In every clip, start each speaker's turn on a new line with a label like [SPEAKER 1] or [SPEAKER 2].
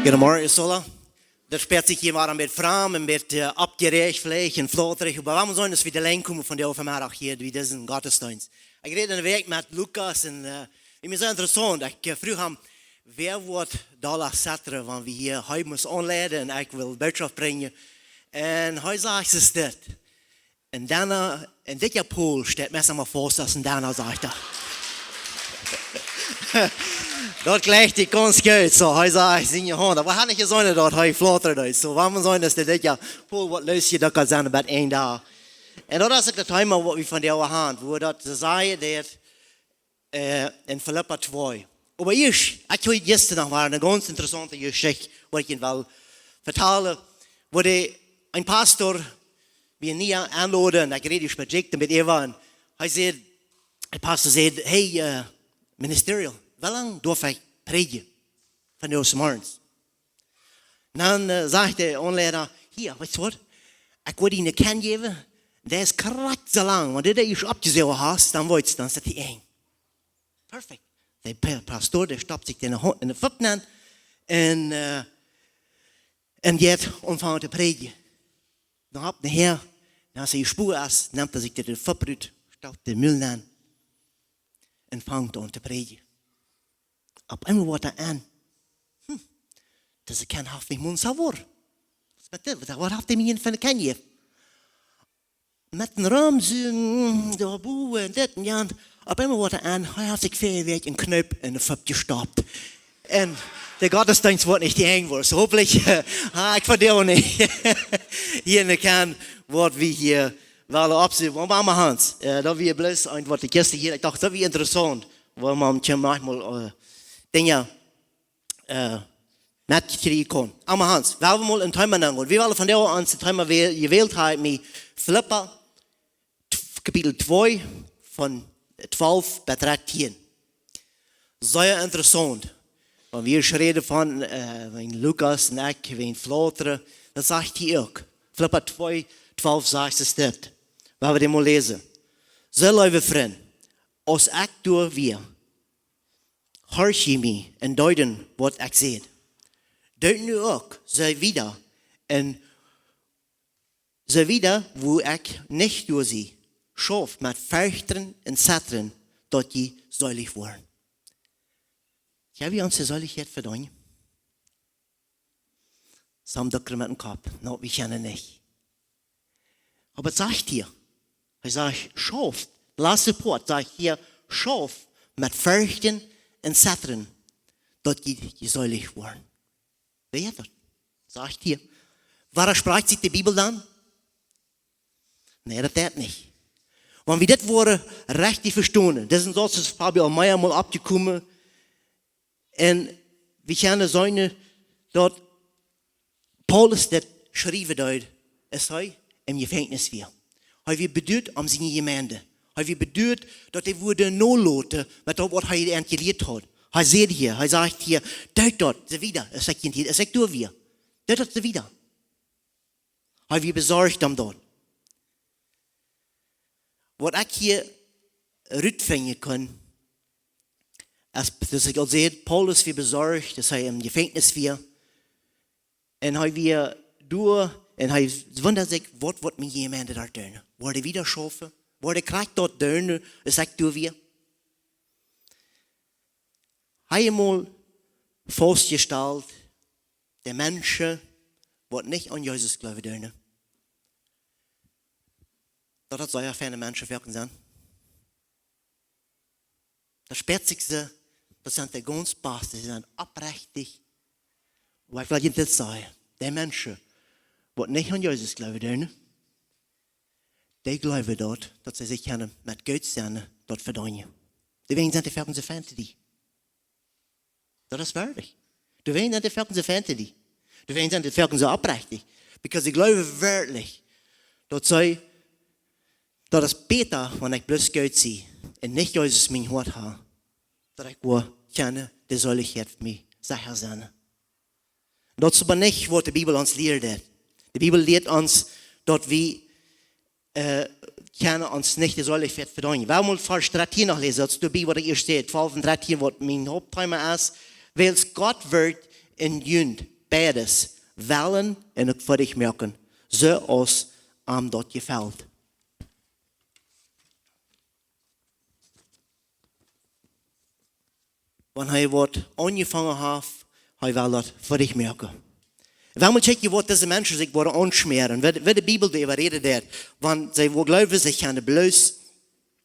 [SPEAKER 1] Goedemorgen, Sola. Dat speelt sich jemand mit Frauen, mit abgerecht, vielleicht und flotterig. Aber warum sollen das wieder allein kommen von der Offenbarung hier, wie diesen Gottesdienst? Ich rede in der Weg mit Lukas und ich bin so interessant. Ich frage ihn, wer wird da Sechare, wenn wir hier heute uns anladen und ich will Botschaft bringen. Und heute sagt es das. Und dann, in dieser Pool steht mir mal vor, dass und dann sagt er. Dort gleicht die ganz gut, so, heute sage ich, sind Hand, aber habe ich gesagt, dort, heute flotter das, so, warum sollen das denn, ja, Pool, was löst ihr da gerade sein, bei ein da. Und dort ist das Thema, was wir von der Hand, wo dort sagt, in Philippa 2. Aber ich habe gestern noch eine ganz interessante Geschichte, die ich Ihnen will vertellen, wo ein Pastor mir nie anladen, ich rede mit ihm, der Pastor sagt, hey, Ministerial, wie lange darf ich predigen von der morgens? Dann sagt der Anleiter, hier, weißt du was? Ich will Ihnen kennengeben, der ist korrekt so lang. Wenn du das abgesehen hast, dann weißt du, dann ist die eng. Perfekt. Der Pastor, der stoppt sich in den Pfoten an und jetzt anfangen zu predigen. Dann hat der Herr, als er die Spur ist, nimmt er sich den Pfoten, stoppt den Müll an und fängt an zu predigen. Op einmal wordt er aan. Dus ik kan half niet moeilijk worden. Wat heeft hij me van de kenje? Met een raam zoeken, de boe en dit en ja. Op einmal wordt er aan. Hij heeft zich veel weg een knop en een fub gestopt. En de Gottesdienst wordt niet eng worden. So hopelijk, ik verdeel niet. Hier in de kan wordt wie hier wel opzien. Maar mama Hans, dat weer bloos aan wat de gisteren hier. Ik dacht, dat weer interessant. Waar man manchmal dingen net krijgen kon. Aber Hans, we hebben mal een thema nemen. We willen van jou aan het thema gewählt hebben met Philippa, kapitel 2, van 12 bis 13. Sehr interessant. Wenn wir reden von Lukas und ich, wenn Flotter, dann sagt hij ook. Philippa 2, 12 sagt es dit. Waar we dit mal lesen. So, lieve vriend, als ik door weer, horch je mij en duiden wat ik zeg. Duid nu ook, zo wieder, en zo wieder, wo ik niet door zie, schoof met Fürchten en Zetteren, dat je zalig worden. Ja, wie uns die Säuligkeit verdienen? Sam Döcker mit dem Kopf, no, wir kennen nicht. Aber sagt hier, er sagt, schoof, lass Support, sagt hier, schoof mit Fürchten en Zetteren, dat je zalig worden. Wer hat das? Sagt hier. Waar spricht sich die Bibel dann? Nee, das nicht. Wenn wir das Wort richtig verstehen, das ist so, dass Fabio Meier mal abgekommen und wir kennen so eine, dort Paulus das schrieben dort, es sei im Gefängnis wir. Er bedeutet am seine Gemeinde. Er bedeutet, dass er wurde notloten, mit dem, was er entgelegt hat. Er sagt hier, er sagt hier, deut dort, sie wieder. Er sagt hier, er sagt du wir. Deut dort, sie wieder. Er wird besorgt am dort. Was ich hier rückfinden kann, dass ich auch sehe, Paulus wird besorgt, dass er im Gefängnis wird. Und er wird durch, und er wundert sich, was wird mir jemand dort tun? Wird er wieder schaffen? Wird er gleich dort tun? Er sagt du wir. Einmal festgestellt, der Menschen, die nicht an Jesus glauben, das soll ja für eine Menschen wirken sein. Das Spätzigste, das sind die ganz Besten, die sind abrechtig. Aber ich will Ihnen das sagen, die Menschen, die nicht an Jesus glauben, die glauben dort, dass sie sich mit Gott sein, dort verdienen. Deswegen sind die Verken so fan zu dir. Das ist wirklich. Deswegen sind die Verken so fan zu dir. Deswegen sind die Verken so abrechtig. Weil ich glaube wirklich, dass es besser, wenn ich bloß Gott sehe und nicht Jesus mein Hort habe, dass ich nur kenne, die Säuligkeit für mich sicher sein. Das ist aber nicht, was die Bibel uns lehrt. Die Bibel lehrt uns, dass wir können uns nicht die Säuligkeit verdienen. Wir wollen Vers 13 noch lesen, das ist die Bibel, die hier steht, 12 und 13, was mein Hauptthema ist. Weil es Gott wird en jund, beides, wellen en ook voor dich merken, zoals dat gefällt. Wanneer hij wordt aangevangen heeft, hij wil dat voor dich merken. Wenn man kijkt, wat deze mensen zich worden aansmeren, wat de Bijbel daarover redet, want zij geloven zich aan de bloos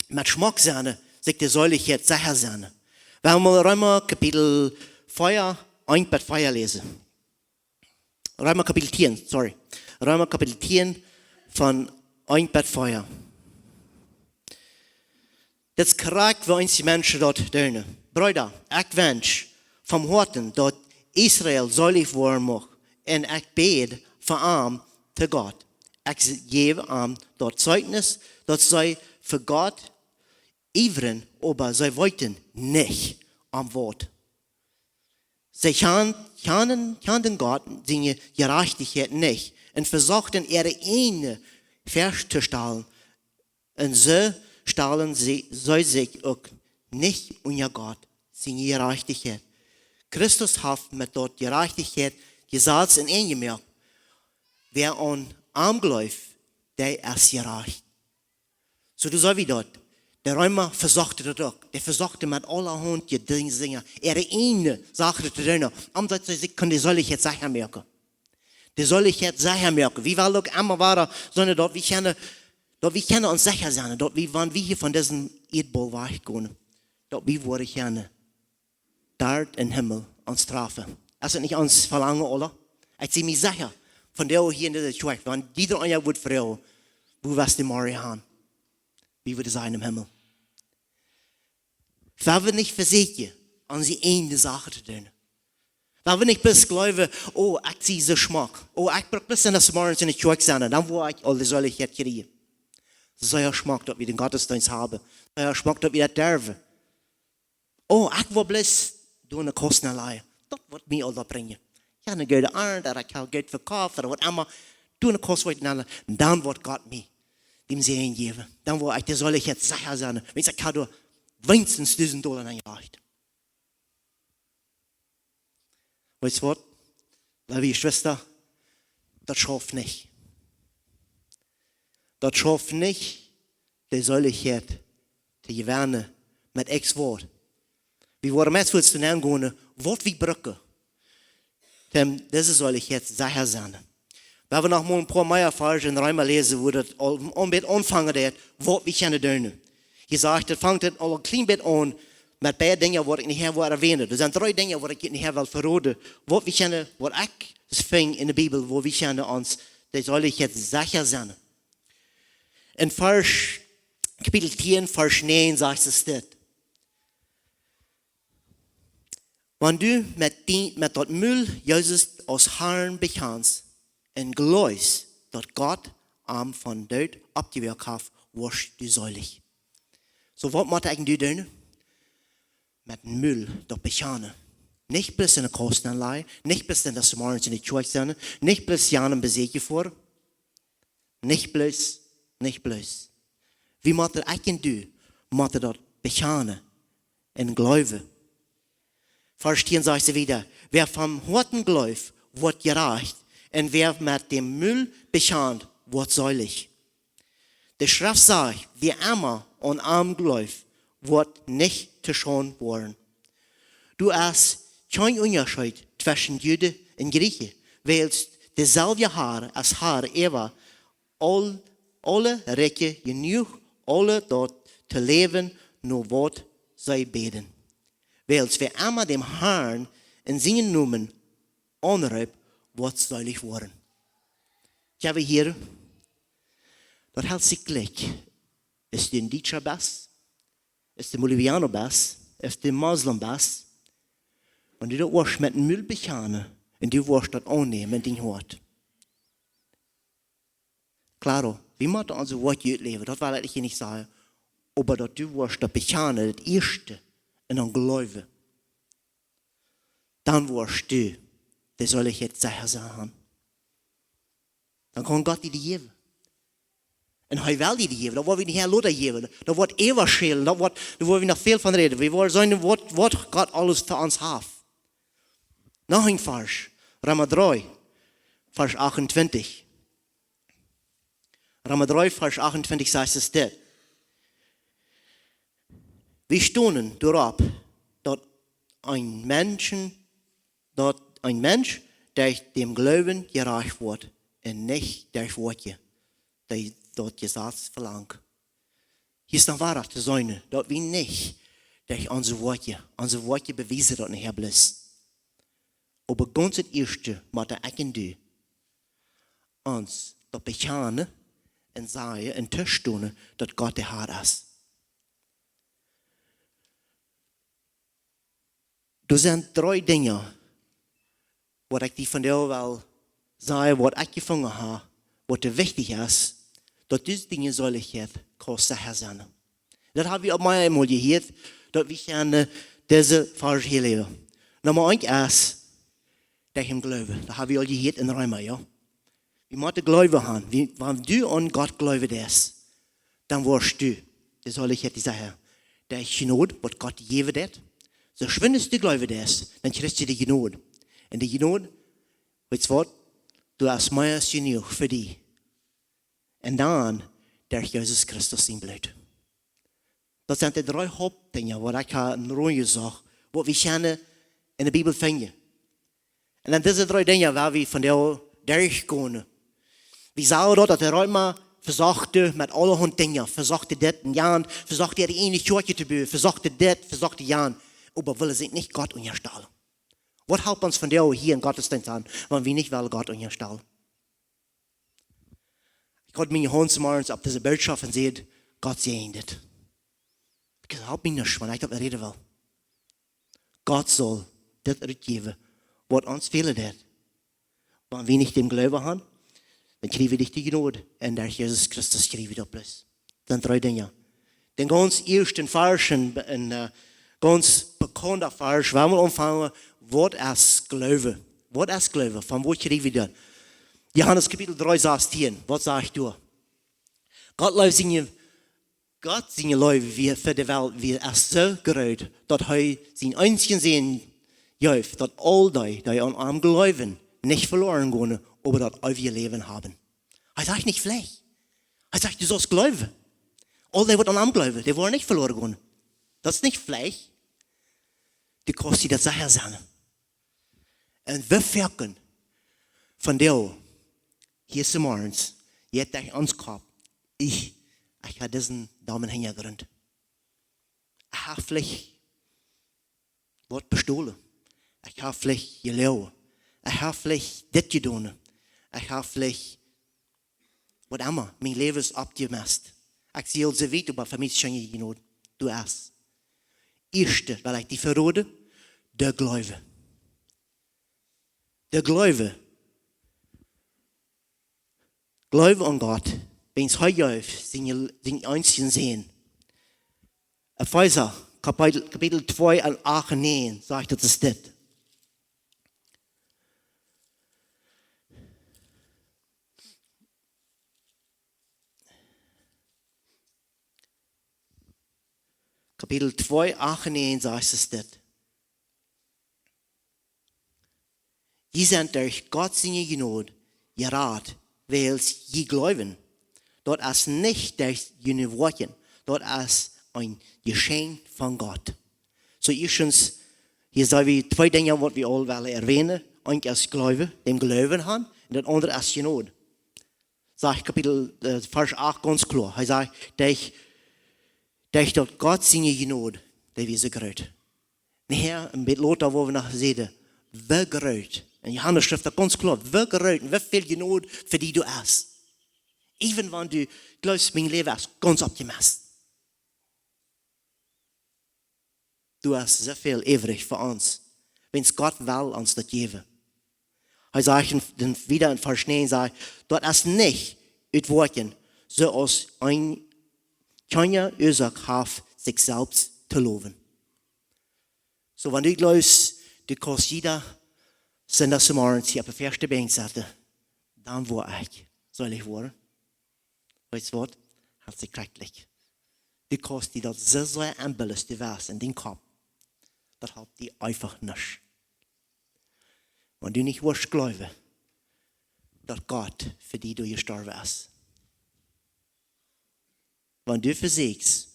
[SPEAKER 1] met smaak zijn, zich de Seelichkjeit sicher zijn. Wenn wir Römer Kapitel 4, 1 bis 4 lesen. Römer Kapitel 10, sorry. Römer Kapitel 10 von 1 bis 4. Dat is correct voor ons die mensen dat doen. Broeder, ik wens van harten dat Israël zalig worden mag. En ik bid voor hem te God. Ik geef hem dat zeugnis dat zij voor God iveren, aber zij weten niet am Wort. Zij kennen Gott seine Gerechtigkeit nicht und versuchten ihre eine festzustellen. Und so stellen sie sich auch nicht unter Gott seine Gerechtigkeit. Christus hat mit dort Gerechtigkeit gesagt und eingemerkt, wer an ihm glaubt, der ist gerecht. So du sagst wie dort. Der Römer versuchte das auch. Der versuchte mit aller Hand die Dinge. Eine Sache zu tun. Anders können die Seelichkjeit sicher merken. Die Seelichkjeit sicher merken. Wie war auch immer war, sondern dort wir können uns sicher sein. Dort wann wir hier von diesem Erdball weggehen. Dort wir wollen gerne dort im Himmel uns strafen. Also nicht uns verlangen, oder? Ich sehe mich sicher, von der hier in dieser Kirche, wenn jeder einer wird fragen, wo wirst du morgen haben? Wie wird es sein im Himmel? Weil wir nicht versuchen, an die eine Sache zu tun. Weil wir nicht bis glauben, oh, ich sehe so Schmack. Oh, ich brauche bis in das Morgen in der Kirche sein, dann wo ich alle Seelichkjeit kriegen. So ein Schmack, dass wir den Gottesdienst haben. So ein Schmack, dass wir das dürfen. Oh, ich will bloß durch eine Kostenleihe. Das wird mir alles bringen. Ich habe eine gute Art, ich habe Geld verkauft, oder was immer. Durch eine Kostenleihe, und dann wird Gott mir dem Segen geben. Dann wo ich, der soll ich jetzt sicher sein. Wenn ich sage, wenigstens $1.000 eingereicht. Weißt du was? Liebe Schwester, das schafft nicht. Das schafft nicht, die Seelichkjeit zu gewinnen mit Ex-Wort. Wir wollen jetzt zu nennen gehen, Wort wie Brücke. Denn das soll ich jetzt sicher sein. Wenn wir noch mal ein paar Mal in Römer lesen, wo das anfangen wird, was wir können tun. Je sagt, das fängt al een klein beetje aan met beide dingen wat ik niet heb erwähnen. Er zijn 3 dingen wat ik niet heb wil verraden. Wat we kunnen, wat ik vind in de Bijbel, wo wir können ons, dat zal ik jetzt sicher zijn. In Vers, Kapitel 10, Vers 9 sagt es dit. Wenn du mit dat Müll Jesus als Herrn bekennst und glaubst, dass Gott am von Tod abgewirkt hat, wirst du selig. So wat moet ik nu doen? Met Müll dat bekennen. Nicht bloß in der Kostenanleihe, nicht bloß in das Morgens in die Kirche sein, nicht bloß Jahren besiegen vor. Nicht bloß. Wie moet ik en du, moet dat bekennen en glauben. Vers 10 sagt sie wieder, wer vom Horten glaubt, wird gerecht, und wer mit dem Müll bekennt, wird selig. Die Schrift sagt, wer immer an arm glaubt, wird nicht geschoren worden. Du hast kein Unterschied zwischen Juden und Griechen, weil dieselbe Haar als Haar Eva, alle Rechte genug, alle dort zu leben, nur wat zij beten. Weil wer immer dem Herrn in seinen Namen anruft, wird selig worden. Ich habe hier, dat hält sich gleich. Ist der Deutscher Bass? Ist der Bolivianer Bass? Ist der Muslim Bass? Und du wirst mit dem Müll bekennen und du wirst das annehmen in dein Hort. Klaro, wie man das also Wort leben, das will ich hier nicht sagen. Aber dass du wirst das bekennen, das Erste in deinem Glauben. Dann wirst du, das soll ich jetzt sicher sagen. Dann kann Gott dir geben. Und hij wil die geven, dat wordt we niet heel later geven. Dat wordt eeuwig schelen, dat wordt we nog veel van reden. We wollen zijn wat God alles voor ons heeft. Nog een vers, Roma 3, vers 28. Roma 3, vers 28 sagt es dit. Wir staunen darauf, dass ein Mensch, durch dem Glauben gerecht wird und nicht durch Worte, die dort Gesetz verlangt. Hier ist noch wahr zu sein, dass wir nicht durch unsere Worte beweisen, dass nicht bloß. Aber ganz das Erste, was ich und du, uns das bekennen und sagen und teststellen, dass Gott der Herr ist. Das sind 3 Dinge, was ich dir von dir will sagen, was ich gefunden habe, was wichtig ist, dass diese Dinge soll ich jetzt sicher sein. Das habe ich auch mal einmal gehört, dass wir gerne diese Vers hier leben. Nummer 1 ist, durch den Glauben. Das habe ich auch gehört in Römer, ja. Wir müssen Glauben haben. Wenn du an Gott glaubst, dann wirst du, das soll ich jetzt sagen, durch Gnade, was Gott gegeben hat, so schwindest du glaubst, dann kriegst du die Gnade. Und die Gnade, weißt du was? Du hast mehr als genug für dich. Und dann, durch Jesus Christus sein Blut. Das sind die 3 Hauptdinge, was ich in Ruhe sage, was wir gerne in der Bibel finden. Und dann diese 3 Dinge, weil wir von der durchgehen. Wir sagen dort, dass der Römer versuchte mit allerhand Dingen, versuchte das in Jahren, versuchte die eine Kirche zu bauen, versuchte das, versuchte Jahren, aber will sich nicht Gott unterstellen. Was hält uns von der hier in Gottesdienst an, wenn wir nicht Gott unterstellen? Ich hatte meine Hand morgens auf diese Botschaft und sehe, Gott segnet. Ich habe mich nicht, wenn ich darüber reden will. Gott soll das geben, was uns fehlt hat. Wenn wir nicht den Glauben haben, dann kriegen wir nicht die Gnade. Und durch Jesus Christus kriegen wir das bloß. Das sind 3 Dinge. Den ganz ersten Vers, ganz bekannter Vers, wenn wir anfangen, was ist Glaube? Was ist Glaube? Von wo kriegen wir das? Johannes Kapitel 3, Vers 10. Was sagst du? Gott seine Leute für die Welt, wie es so gerät, dass er sein einzigen Sehen gibt, dass all die an ihm glauben, nicht verloren gehen, aber das ewige Leben haben. Er sagt nicht vielleicht. Er sagt, du sollst glauben. All die, die an ihm glauben, die wollen nicht verloren gehen. Das ist nicht vielleicht. Die kostet das sicher sein. Und wir wirken von dir, hier zum Morgens, jetzt durch uns gehabt, ich habe diesen Daumen hingegründet. Ich habe vielleicht was bestohlen. Ich habe vielleicht gelogen. Ich habe vielleicht das getan. Ich habe vielleicht, was immer, mein Leben ist abgemessen. Ich sehe so weit, aber für mich ist schon genug. Du hast. Erste, weil ich die verrate, der Glaube. Der Glaube. Glaube an Gott, wenn es heute auf, sind einzigen sehen. Epheser, Kapitel 2, 8 und 9, sagt das das. Kapitel 2, 8 und 9 sagt es das. Die sind durch Gott seine Gnade gerat, weil sie glauben. Dort ist nicht durch jene Worte, dort ist ein Geschenk von Gott. So erstens, hier sagen wir 2 Dinge, die wir alle erwähnen. Eins ist Glaube, dem Glauben haben, und das andere ist Gnade. Sagt Kapitel Vers 8 ganz klar. Er sagt, durch dort Gott seine Gnade, der wir so gerät. Nachher, mit Lothar, wo wir noch sehen, wer gerät. In Johannes schrift das ganz klar, wer gerät und wie viel Gnade für die du hast. Even wenn du glaubst, mein Leben ist ganz abgemessen. Du hast so viel übrig für uns, wenn es Gott will, uns das geben. Er sagt wieder in Vers 9, sagt, dort ist nicht das Worten, so als ein keine Ursache hat, sich selbst zu loben. So, wenn du glaubst, du kannst jeder Sonntagmorgen hier auf der ersten Bank sitzen, dann wo ich, soll ich wollen. Weißt du was? Herzlich glücklich. Du kannst dir das so sehr einbilden, du weißt, in den Kopf. Das hat die einfach nicht. Wenn du nicht wirst glauben, dass Gott für die du gestorben ist. Wenn du versiegst,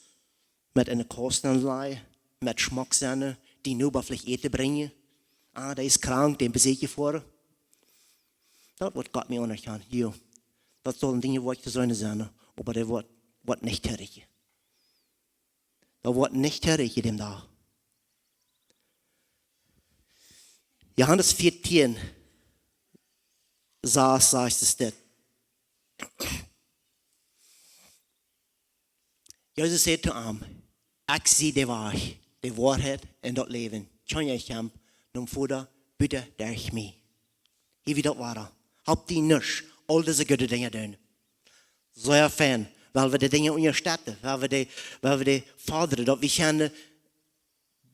[SPEAKER 1] mit einer Kostenanleihe, mit Schmacksachen, die nur bei vielleicht Eten bringen, der ist krank, den besiege ich vor. Das wird Gott mir anerkennen. Ja, das sollen Dinge, wo ich zu sein, aber der wird nicht herrichten. Das wird nicht herrichten, dem da. Johannes 14, sagt es das. Jesus sagt zu ihm, ich sehe die Wahrheit und das Leben. Kann ich ihm, nun Vater, bitte durch mich. Hier wie das war. Habt ihr nicht all diese gute Dinge tun. So ein Fan, weil wir die Dinge unterstützen, weil wir die fordern, dass wir können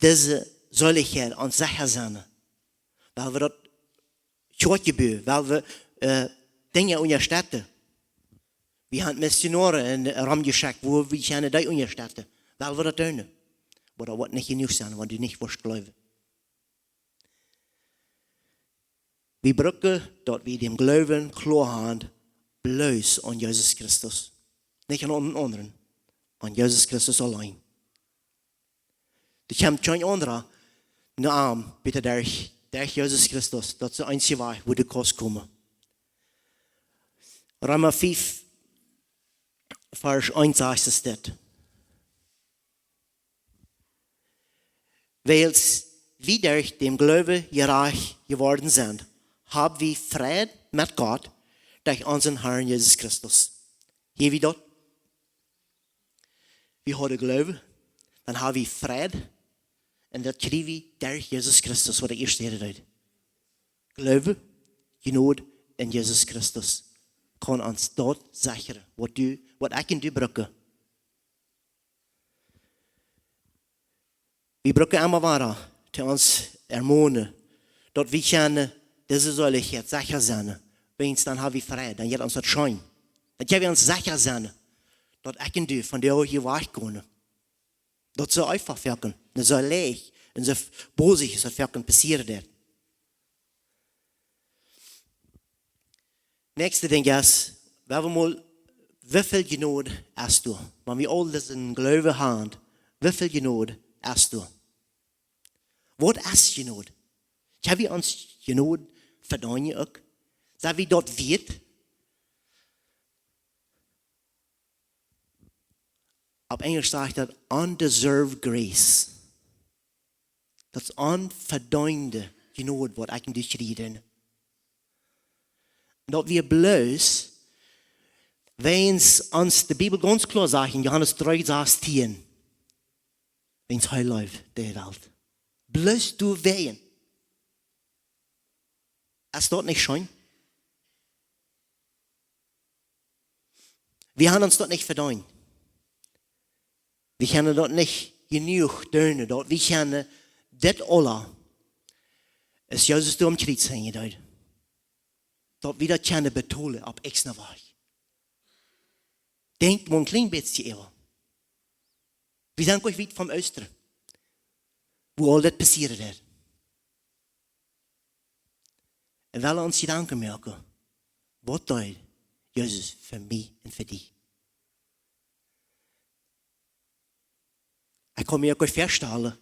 [SPEAKER 1] diese Seelichkjeit an sicher sein. Weil wir das Schotgebühr, weil wir Dinge unterstützen. Wir haben Missionare in den Raum geschickt, wo wir können die unterstützen. Weil wir das tun. Aber das wird nicht genug sein, wenn du nicht wirst glauben. Wir brauchen, dass wir dem Glauben klar haben, bloß an Jesus Christus. Nicht an anderen, an Jesus Christus allein. Du kommt kein anderer Namen, bitte durch Jesus Christus. Das ist der einzige Weg, wo du kannst kommen. Römer 5, Vers 1 sagt es das. Weil wir durch den Glauben reich geworden sind, haben wir Frieden mit Gott durch unseren Herrn Jesus Christus. Hier wie dort. Wir haben Glauben, dann haben wir Frieden und das kriegen wir durch Jesus Christus, was der erste redet. Glaube, Gnade in Jesus Christus kann uns dort sichern, was ich und du brauchen. Wir brauchen immer weiter, die uns ermahnen, dass wir können diese Seligkeit sicher sein. Wenn dann haben wir Frieden, dann wird uns das schein. Dann können wir uns sicher sein, dass ich und du von der hier weggehen. Das soll einfach wirken, das soll leicht und so bosig soll wirken, passieren wird. Nächste Ding ist, wie viel Gnade hast du? Wenn wir all das in Glauben haben, wie viel Gnade hast du? Was ist Gnade? Haben wir uns Gnade verdient auch? Sagen wir dort wird? Auf Englisch sagt das undeserved grace. Das ist unverdiente Gnade, was ich nicht reden. Dass wir bloß, wenn es uns die Bibel ganz klar sagt, in Johannes 3, 16, wenn es heil läuft, der Welt. Bloß du wehen. Ist dort nicht schön? Wir haben uns dort nicht verdient. Wir können dort nicht genug tun. Dort wir können das alle, es Jesus du am Kreuz hängen dort. Dort wir das können betonen, ab extra Weg. Denkt man ein klein bisschen über. Wir sind gleich weit vom Osten, wo all das passiert ist. Und wir uns Gedanken machen, was tut Jesus für mich und für dich? Ich kann mir auch feststellen,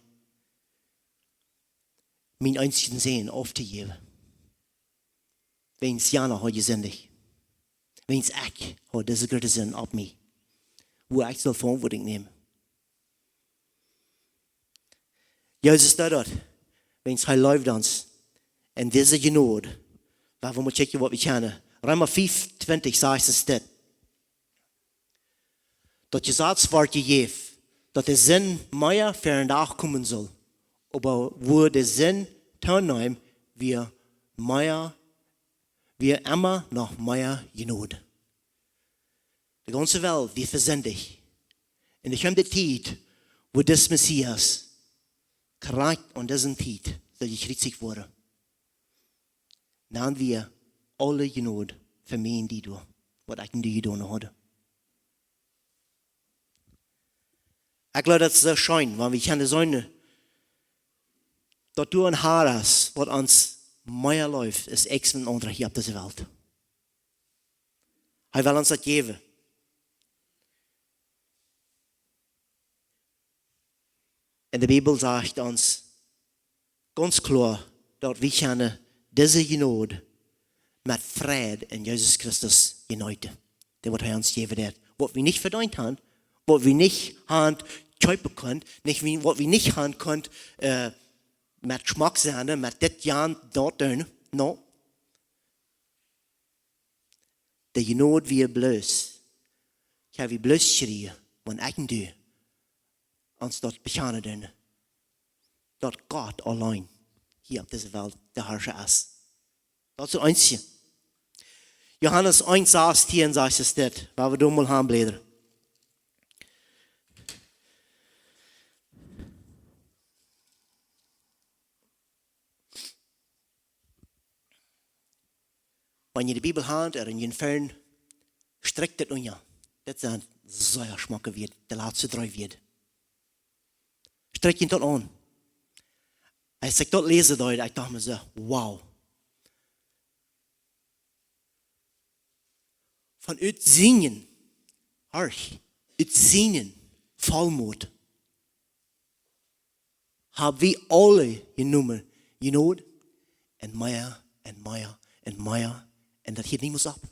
[SPEAKER 1] meinen einzigen Sinn aufzugeben. Wenn es Jana heute sendig. Wenn es ich hat diese gute Sinn auf mich. Wo ich soll Verantwortung nehmen. Jesus dort, wenn es läuft uns, und diese Gnade, weil wir mal checken, was wir kennen. Römer 5, 20 sagt es das. Dass Jesus Wort gegeben, dass der Sinn mehr für ein Tag kommen soll. Aber wo der Sinn teilnehmen, wir immer noch mehr Gnade. Die ganze Welt wird versendigt. Und ich habe die Zeit, wo das Messias krank an diesem Zeit, dass ich richtig wurde. Dann wir alle Gnade für mich und die du, was ich in die getan habe. Ich glaube, das ist so schön, weil wir können sagen, dass du ein Haar hast, was uns mijn leven is iets van andere hier op deze wereld. Hij wil ons dat geven. En de Bijbel zegt ons ganz klar, dat we kunnen deze genade met vrede in Jezus Christus uniten. Dat wat hij ons geven heeft. Wat we niet verdiend hebben, wat we niet haben kopen kunnen, wat we niet haben kunnen met smaak zijn, met dit jaar dat doen. No. De genade wie bloos. Kan we bloos schreeuwen, want ik doe. Ons dat bekennen doen. Dat God alleen hier op deze wereld de Herrscher is. Dat is het einzige. Johannes 1, 16 zegt es dit, waar we doen mal haben bläder. Wenn je de Bibel haalt en je fern, strekt het aan je. Dit zijn zeer smaken weer, de laatste 3 weer. Strek je dat aan. Als ik dat lezen daar, ik dacht me zo, wauw. Vanuit zingen, hart, uit zingen, volmoed, hebben we alle genoemd, genood, en meer, en meer, en meer, en dat gaat niet meer op.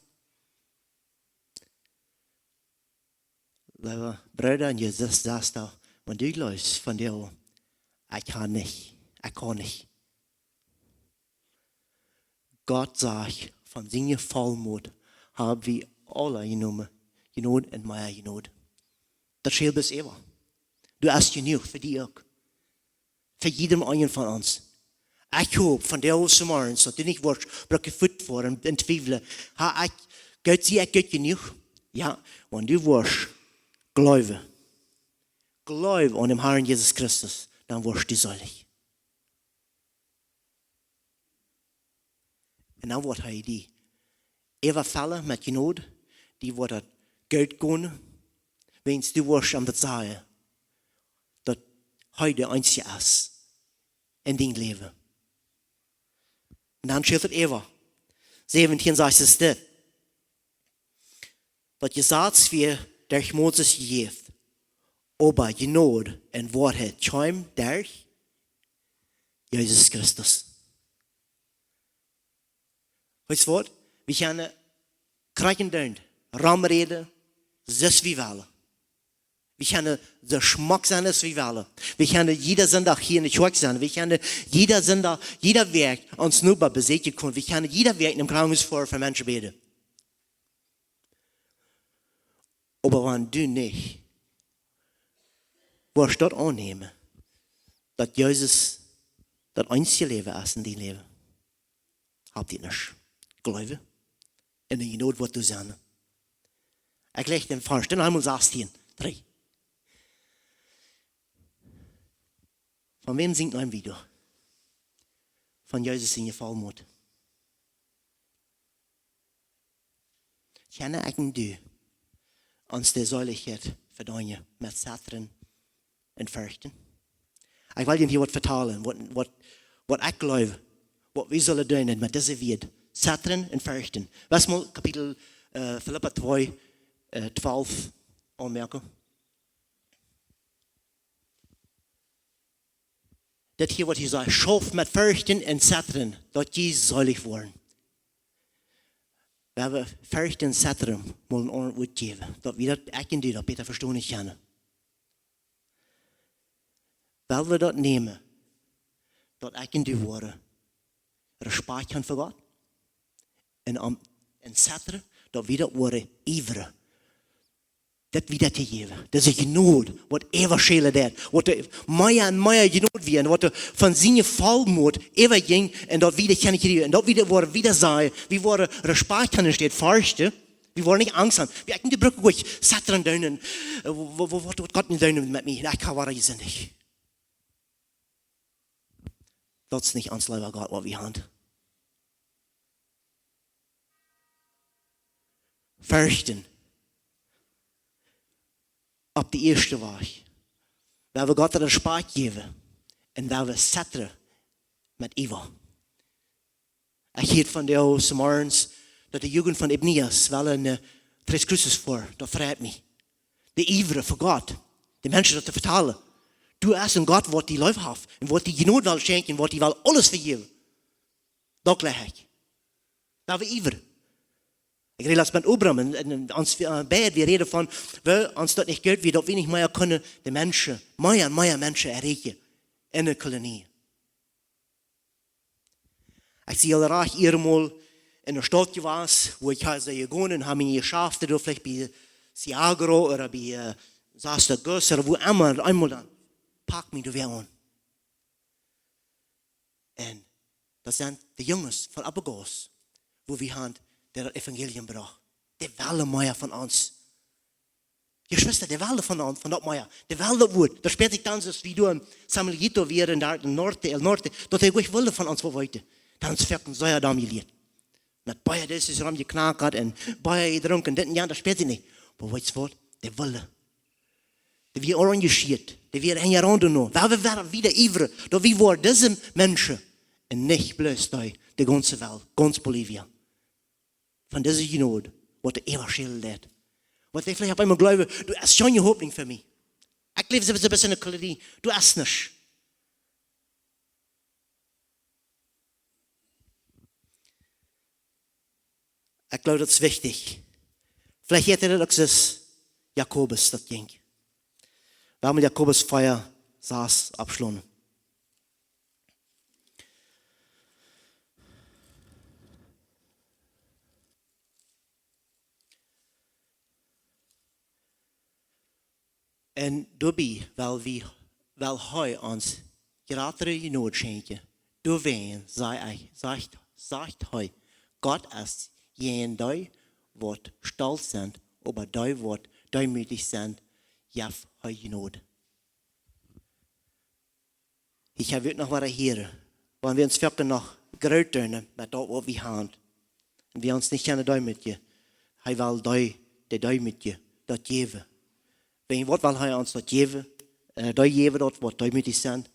[SPEAKER 1] Lieve broeder en je zuster, want du luistert van jou, ik kan niet, ik kan niet. God zegt, van zingen volmoed, hebben we alle genomen, genood en meer genood. Dat scheelt bis eeuwig. Du hast genoeg, voor die ook. Voor iedereen een van ons. Ik hoop van de oudste morgens, dat du niet wordt gevoed voor en twijfelen. Ha, Gott zie ik genoeg? Ja, want du wordt geloven. Geloof aan dem Herrn Jesus Christus, dan word je zalig. En dan wordt hij die eeuwig vallen met genood, die wordt het Geld gaan, wens du wordt om te zeggen, dat hij de einzige is in din leven. En dan scheelt het eeuwig. 17 zegt es dit, dat je zaad weer durch Moses gegeven, aber genade en waarheid kwam durch Jezus Christus. Weet je wat? We gaan krijgen doen, ramreden, zoals we willen. We gaan de smaak zijn als we willen. We gaan jeder zondag hier in de kerk zijn. We gaan jeder zondag, jeder werk ons nu bezeten kunnen. We gaan jeder werk in het krankenhuis voor mensen bidden. Maar wanneer du niet, wordt dat aannemen, dat Jezus dat einzige leven is in die leven. Habt ihr nicht. Geloven. En je nood wat te zijn. Ik leg den vers, den einmal 16, 3. Van wem zingt ein wieder? Van Jezus in je volmoed. Kenne ik een du, ons de zaligheid verdienen met Sechare en vruchten. Ik wil je hier wat vertalen, wat ik geloof, wat we zullen doen met deze wereld. Sechare en vruchten. Lass mal Kapitel Philippa 2, 12 aanmerken. Dat hier wat hij zegt, schaf met vruchten en Sechare, dat je zalig worden. We hebben vruchten en Sechare moeten uitgeven. Dat we dat echt doen, dat beter verstaan kunnen. Wil we dat nemen, dat echt doen worden, respect kan voor God. En Sechare, dat we dat worden iveren. Dat we dat te geven. Dat is een genood, wat eeuwig schelen dat. Wat meer en meer genood weer. En wat van zijn volmoed eeuwig ging. En dat we dat kunnen krijgen. En dat we dat worden wieder zeggen. We worden respect kunnen steeds vaststellen. We worden niet angst aan. We kunnen de brug goed Sechare doen. En wat God niet doen met mij. Ik ga waar je zinnig. Dat is niet ons leven God wat we hebben. Vruchten. Op de eerste weg. Waar we God respect geven. En waar we Sechare met Eva. Ik heet van jou, morgens, dat de jugend van Ebnias wel een tres cruces voor, dat verrijdt me. De iveren voor God, de mensen dat te vertalen. Du is een God wat die lief heeft, en wat die genoeg wil schenken, en wat die wil alles vergeven. Dat leg ik. Dat we iveren. Ik reed met Abraham en ons beiden, we reden van, ons dat niet goed, wie dat we niet meer kunnen, de mensen, meer en meer mensen erreichen in de kolonie. Ik zie al graag eenmaal in een stad geweest, wo ich also gegangen en habe mich geschafft, oder vielleicht bei Sechare oder bei Sastergus oder wo immer, einmal dann pakt mich da weer an. En dat zijn de jongens van Abbegos, wo wir haben der Evangelium gebracht. Die willen meer van ons. Je Schwester, die willen van ons, van dat meer. Die willen dat woord. Daar speelt ik dan zoals wie du in Samuelito weer in het noorden, dat hij ook wilde van ons verwijten. Dan ons verken zo ja dan geleerd. Met baie dit is ram geknakkerd en baie gedronken, dit en ja, dat speelt hij niet. Maar weet je wat? Die willen. Die weer orangeerd. Die weer een jaar onder nog. We werden wieder iveren. Dat we worden deze mensen. En niet bloos de ganze Welt, ganz Bolivia. Van deze genood, wat de evangelie leert. Wat ik vielleicht einmal geloven, du hast schon eine Hoffnung für mich. Ich lebe so ein bisschen in der Kolonie, du hast nicht. Ich glaube, das ist wichtig. Vielleicht hätte das auch das Jakobus, das ging. Wir haben Jakobus Feuer saß abschlossen. En daarbij wil hij ons grotere nood schenken. Doorheen zegt hij, God is jen die wat stolz zijn, aber die wat duimütig zijn, jaf hij nood. Ik heb het nog maar heren, wanneer we ons verder nog groot doen met dat wat we hebben. En we ons niet kunnen duimütig, hij wil die duimütig, dat geven. Wenn wat wil hij ons dat geven, dat geven dat wat duimütig zijn.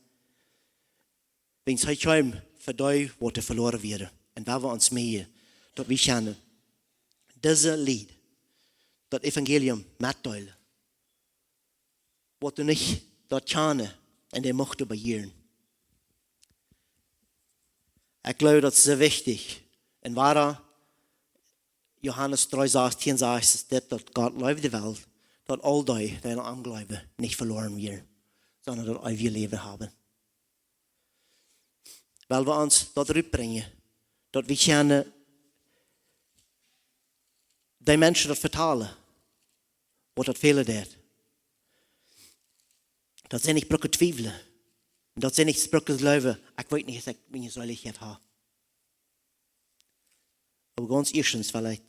[SPEAKER 1] Wenn hij komt voor die wat er verloren werden. En waar we ons mee, dat we kunnen deze lied, dat evangelium metdelen. Wat we niet dat kunnen en die mochten beheeren. Ik geloof dat is zeer wichtig. En waar Johannes 3:18 zegt, dat God lief de wereld. Dat al die aan hem geloven niet verloren werden, sondern dat eeuwig leven hebben. Weil we ons dat uitbrengen, dat we kunnen die mensen dat vertalen, wat dat velen deed. Dat ze niet spreken twijfelen, dat ze niet spreken geloven, ik weet niet of ik mijn Seelichkjeit heb. Aber ganz erstens vielleicht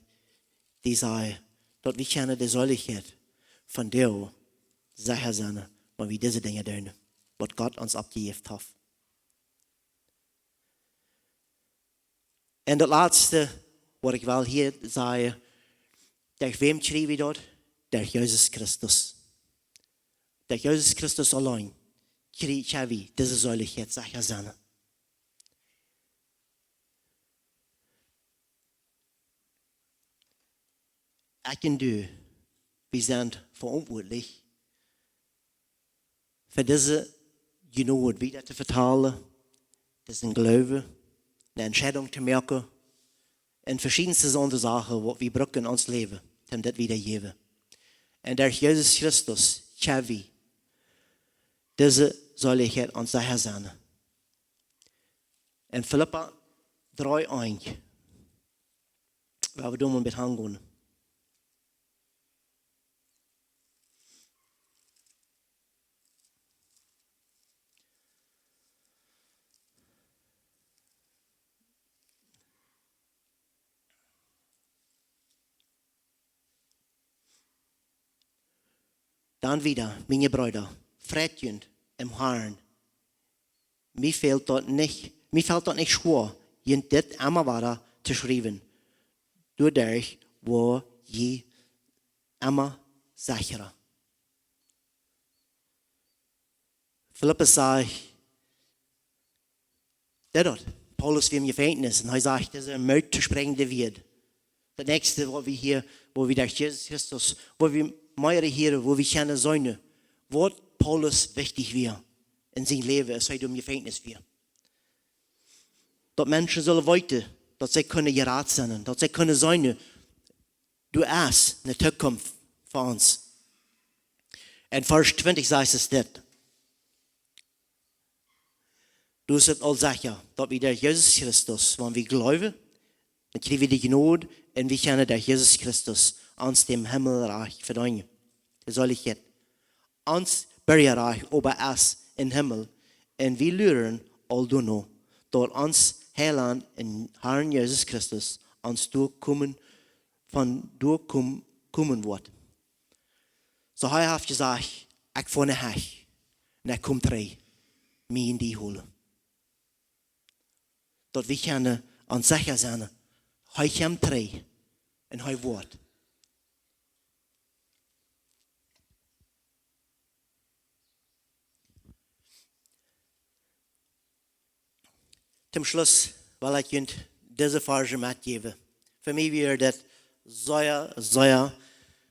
[SPEAKER 1] die sagen, dat we kunnen de Seelichkjeit van jou zeggen zijn, maar wie deze dingen doen, wat God ons opgegeven heeft. En dat laatste, wat ik wil hier zeggen, door wem schrijf je dat? Door Jezus Christus. Door Jezus Christus alleen krijg je deze Seelichkjeit zeggen zijn. Ik en du, wir sind verantwortlich für diese Genoot wieder zu vertalen, diesen Glauben, eine Entscheidung zu merken und verschiedenste andere Sachen, die wir brauchen in uns Leben, um das wieder zu geben. Und durch Jesus Christus, Chavi, diese Seligkeit uns daher sein. In Philippa 3:1, waar we doen met hangen. Dan wieder, meine Brüder, Fredjend im Herrn. Mir fehlt dort nicht schwer, dit einmal weiter zu schreiben. Dadurch, wo je immer sicherer. Philippus sagt, dort, Paulus wie im Gefängnis und er sagt, das ist ein Mut zu sprengende wird. Das nächste, wo wir hier, wo wir durch Jesus Christus, wo wir mehr hier, wo wir keine Säune, wo Paulus wichtig wir in seinem Leben, es sei im Gefängnis wir. Dort Menschen sollen weiter, dort sie können gerat sein, dort sie können Säune, du hast eine Zukunft für uns. In Vers 20 sagt es das. Du sollst all sicher, dass wir durch Jesus Christus, wenn wir glauben, dann kriegen wir die Gnade und wir können durch Jesus Christus uns dem Himmelreich verdienen. Das soll ich jetzt. Uns Bürgerreich ober es im Himmel und wir lernen all du noch, dort uns Heiland in Herrn Jesus Christus uns durchkommen wird. So hij heeft gezegd, ik vond een heg en ik kom terug, mij in die holen. Dat we kunnen aan zeker zijn, hij komt terug en hij wordt. Zum Schluss wil ik jullie deze verse metgeven. Voor mij weer dat zeer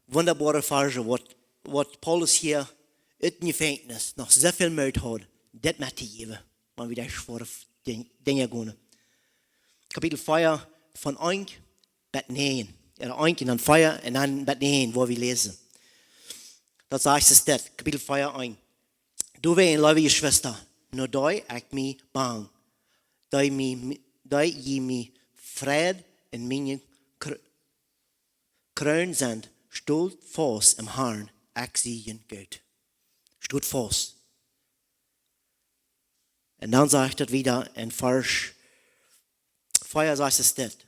[SPEAKER 1] wunderbare verse, wat Paulus hier uit een gevangenis nog zoveel moed had, dat met te geven, wanneer we daar voor dingen gaan. Kapitel 4 van 1 tot 9. 1 en dan 4 en dan tot 9, waar we lezen. Dat zegt es dit, kapitel 4, 1. Du ween, lieve Schwester, nur da ik mij bang, dat je mij vrede in mijn kroon zendt, stoot vast im Herrn, ik zie je goed. Stoot vast. En dan zegt het weer in vers 4 zegt es dit.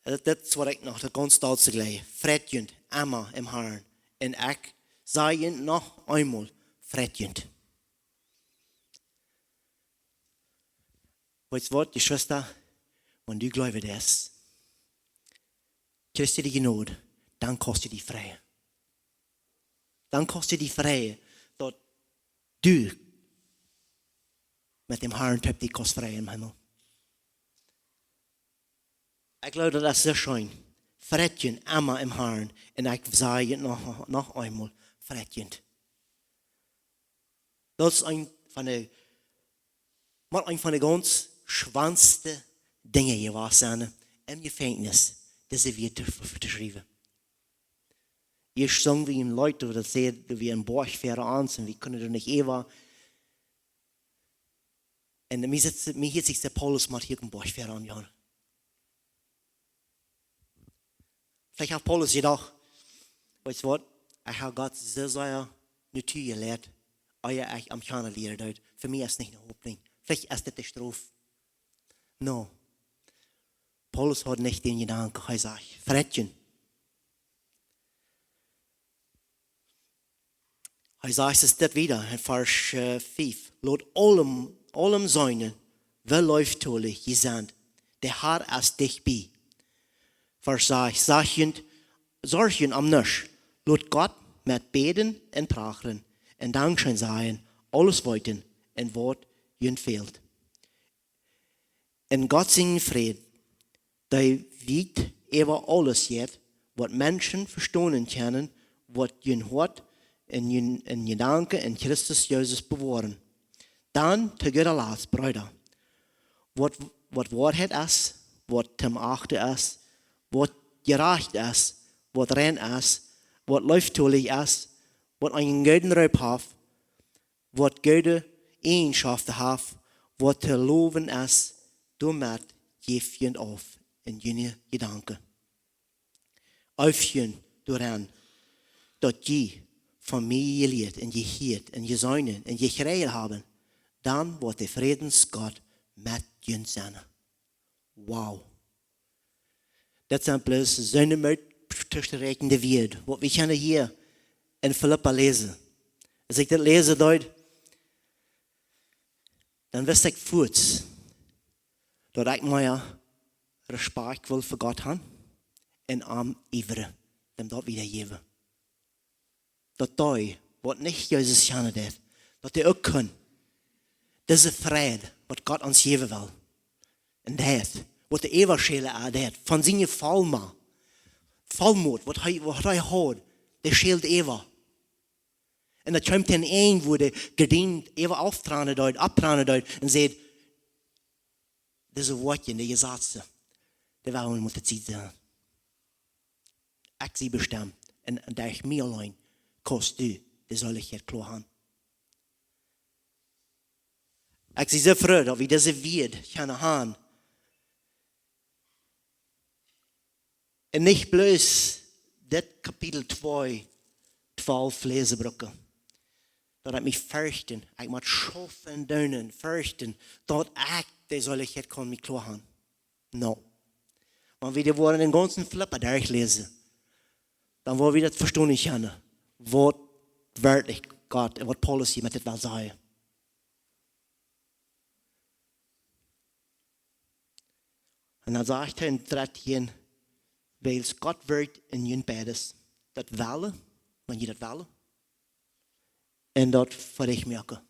[SPEAKER 1] Dat is wat ik nog de ganz duidelijk lees. Fredjend, immer im Herrn. En ik zei je nog eenmaal, fredjend. Weet je wat, je Schwester, wenn du gläubig bist, kriegst du die Gnade, dann kostet die Freie. Dann kostet die Freie, dass du mit dem Herrn hebt die kostvrij im Himmel. Ich glaube, das ist so schön. Fredjen, immer im Herrn. Und ich sage noch einmal, Fredjen. Das ist ein von den ganz schwanste Dinge gewesen im Gefängnis, das sie wieder verschrieben. Ich sage wie ein Leute, die sagen, wir ein Borch für uns und wir können da nicht ewig. Und mir hat sich der Paulus mal hier ein Borch für uns. Vielleicht hat Paulus gedacht, weißt du was, ich habe Gott so sehr natürlich gelehrt, aber ich am Kern lehrt. Für mich ist es nicht eine Hoffnung. Vielleicht ist das die Strophe. No. Paulus hat nicht den Gedanken, er sagt, Fredjen. Er sagt es das wieder in Vers 5. Laut allem Säunen, wer läuft tolich, gesandt, der Herr ist dich bei. Vers 6, sorgen am Nisch, laut Gott mit Beten und Prachen und Dankschein sein, alles weiten und Wort ihnen fehlt. In Gott seinen Fried, der wiegt über alles jetzt, was Menschen verstehen können, was ihnen hört, in Gedanken in Christus Jesus bewahren. Dann, zu guter Letzt, Brüder, was Wahrheit ist, was zum Achten ist, was gerecht ist, was rein ist, was läuftolig ist, was einen guten Ruf hat, was gute Eigenschaften hat, was zu loben ist, damit geef je auf in jene Gedanken. Aufhören daran, dass je von mir geleerd en je heert en je zuinen en je gereden haben, dann wird der Friedensgott mit je zijn. Wow. Dat zijn bloß zo'n uitgerekende woord. Wat we kunnen hier in Philippa lezen. Als ik dat lezen deed, dan wist ik voort dat ik meer respect wil voor God hebben en aan iveren, dem dat wiedergeven. Dat hij, wat niet Jezus kennen deed, dat hij ook kan. Deze vrede, wat God ons geven wil. En det, wat de everskjele det, van sine falmod, wat hij had, det skjelte Eva. En dat komt til en hvor det gardin Eva aftranet uit, en zei, det is een woordje, det je zatste. Det var hun moeten zien. Ik zie bestem, en daar ik mij alleen, kost u, det zal ik het klaar. Ik zie zo vrede dat we deze wied kunnen gaan. En niet bloos dit kapitel 2, 12 lezenbrokken. Dat ik mij fürchten, ik moet schoffen duinen, fürchten, dat ik det zal ik het kan mij klaar. No. Want we worden een ganzen flipper durchlezen. Dan worden we dat verstaan kunnen. Wat werkelijk God en wat Paulus hier met dit wil zeggen. En dan zegt hij in 13, weil God werkt in jullie beides. Dat willen, wanneer je dat willen. En dat voor ik merken.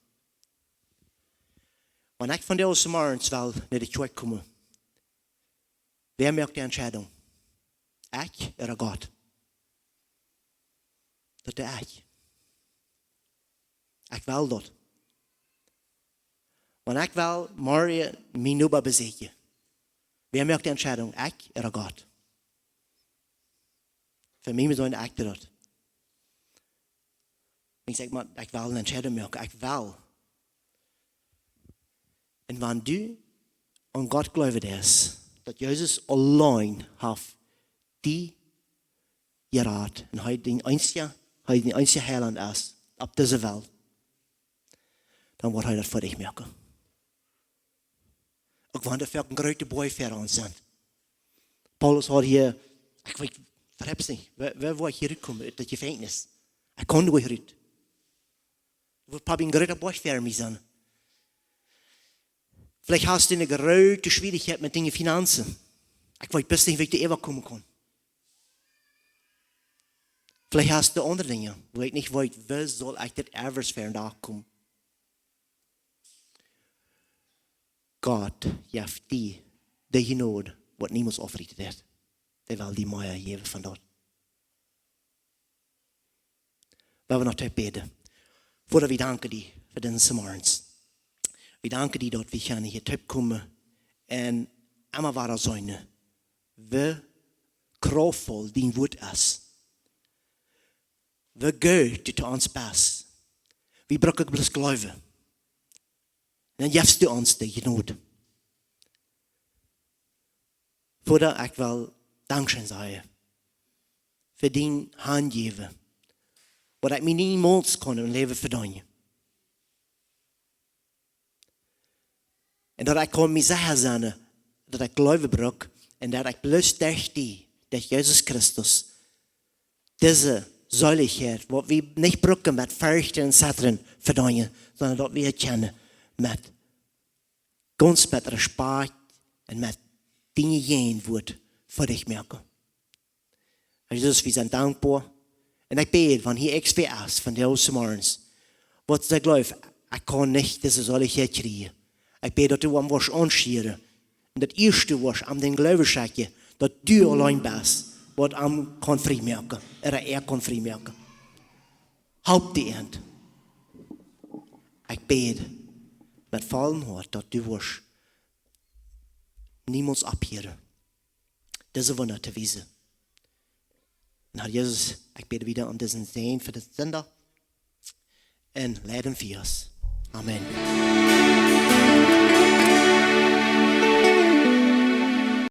[SPEAKER 1] Wanneer ik van deze morgens wil naar de kerk komen, wer merkt de entscheidung? Ik oder God? Dat is ik. Ik wil dat. Want ik wil Maria mijn nuba bezeten. Wer merkt de entscheidung? Ik oder God? Voor mij is het ik dat. Ik zeg maar, ik wil een entscheidung merken. Ik wil. En wanneer du aan God gelooft is, dat Jezus alleen heeft die geraad. En hij de einzige heiland is op deze wereld. Dan wordt hij dat voor dich merken. Ook wanneer er een grote boy voor ons zijn. Paulus had hier, ik weet, verhebs niet, waar wil ik hier uitkomen uit dat gevangenis? Ik kon er weer uit. Er wordt probably een grote boy voor mij zijn. Vielleicht hast du eine große Schwierigkeit mit den Finanzen. Ich weiß bis nicht, wie ich da kommen kann. Vielleicht hast du andere Dinge, wo ich nicht weiß, wie soll ich das etwas für nachkommen. Gott gibt die genade, was niemand aufrichtet hat. Der will die Meier geben von dort. Wir noch beten. Vater, wir danken dir für diesen morgens. We danken die dat we gaan hier terugkomen en allemaal waar zijn. We krachtvol din woord is. We goed tot ons pas. We breken bloos geloven. En dan geeft u ons de genade. Vader, ik wil dankzij zeggen. Voor die handgeven. Wat ik me niemals kon in mijn leven verdienen. En dat ik kon mij zeggen, dat ik geloven brok en dat ik bloos dacht dat Jezus Christus deze zaligheid, wat we niet brokken met furchten en zetten verdienen, sondern dat we het kennen met ganz met respect en met dingen geen woord voor dich merken. Jezus, we zijn dankbaar. En ik bid van hier XVS, van deze morgens, wat ze geloven, ik kan niet deze zaligheid krijgen. Ik bid dat u hem was aanschieren. En dat eerste was aan den geloofszaakje. Dat u alleen bent. Wat hem kan vrijmerken. Kan vrijmerken. Houd die eind. Ik bid met vallen hart dat u was niemands abheren. Deze wonder te wijzen. En Herr Jezus, ik bid wieder aan deze zegen voor de zender. En leiden voor ons. Amen.